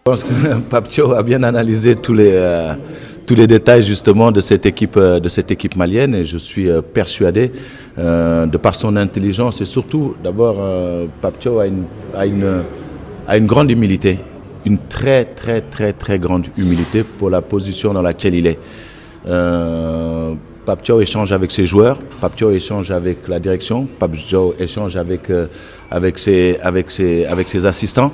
pense que Papcho a bien analysé tous les détails justement de cette équipe malienne et je suis persuadé de par son intelligence et surtout d'abord Papcho a une grande humilité, une très grande humilité pour la position dans laquelle il est. Papcho échange avec ses joueurs, Papcho échange avec la direction, Papcho échange avec ses assistants.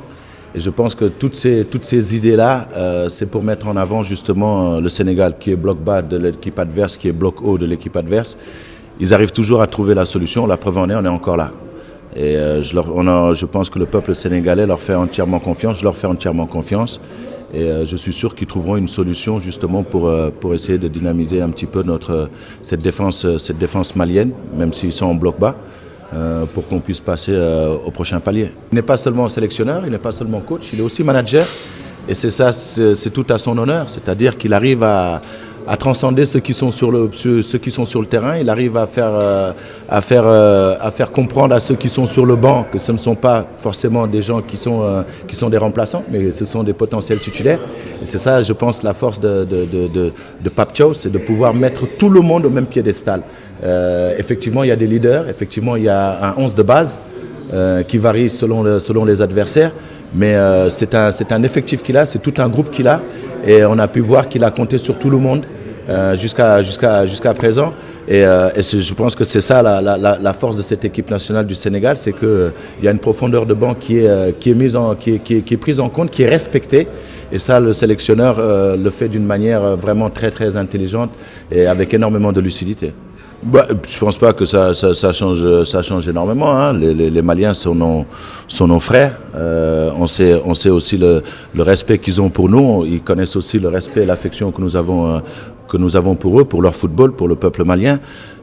Et je pense que toutes ces idées-là, c'est pour mettre en avant justement le Sénégal qui est bloc bas de l'équipe adverse, qui est bloc haut de l'équipe adverse. Ils arrivent toujours à trouver la solution. La preuve en est, on est encore là. Et je pense que le peuple sénégalais leur fait entièrement confiance. Je leur fais entièrement confiance. Et je suis sûr qu'ils trouveront une solution justement pour essayer de dynamiser un petit peu cette défense malienne, même s'ils sont en bloc bas. Pour qu'on puisse passer au prochain palier. Il n'est pas seulement sélectionneur, il n'est pas seulement coach, il est aussi manager. Et c'est tout à son honneur, c'est-à-dire qu'il arrive à transcender ceux qui sont sur le terrain. Il arrive à faire comprendre à ceux qui sont sur le banc que ce ne sont pas forcément des gens qui sont des remplaçants, mais ce sont des potentiels titulaires. Et c'est ça, je pense, la force de Papcho, c'est de pouvoir mettre tout le monde au même piédestal. Effectivement, il y a des leaders, effectivement, il y a un 11 de base qui varie selon les adversaires, mais c'est un effectif qu'il a, c'est tout un groupe qu'il a, et on a pu voir qu'il a compté sur tout le monde jusqu'à présent. Et je pense que c'est ça la force de cette équipe nationale du Sénégal, c'est qu'il y a une profondeur de banc qui est prise en compte, qui est respectée. Et ça, le sélectionneur le fait d'une manière vraiment très intelligente et avec énormément de lucidité. Bah, je pense pas que ça change énormément. Hein. Les Maliens sont nos frères. On sait aussi le respect qu'ils ont pour nous. Ils connaissent aussi le respect et l'affection que nous avons pour eux, pour leur football, pour le peuple malien.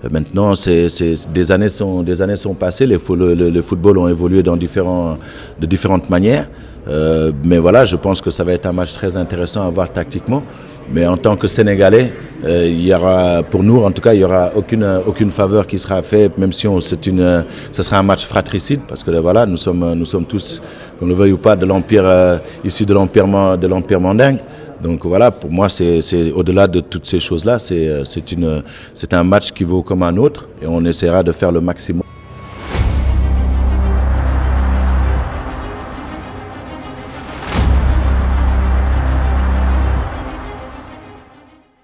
Maintenant, des années sont passées. Le football ont évolué de différentes manières. Mais voilà, je pense que ça va être un match très intéressant à voir tactiquement. Mais en tant que Sénégalais, il y aura, pour nous en tout cas, il y aura aucune faveur qui sera faite, même si ça sera un match fratricide, parce que voilà, nous sommes tous, qu'on le veuille ou pas, de l'empire issu de l'empire mandingue. Donc voilà, pour moi, c'est au-delà de toutes ces choses-là, c'est un match qui vaut comme un autre, et on essaiera de faire le maximum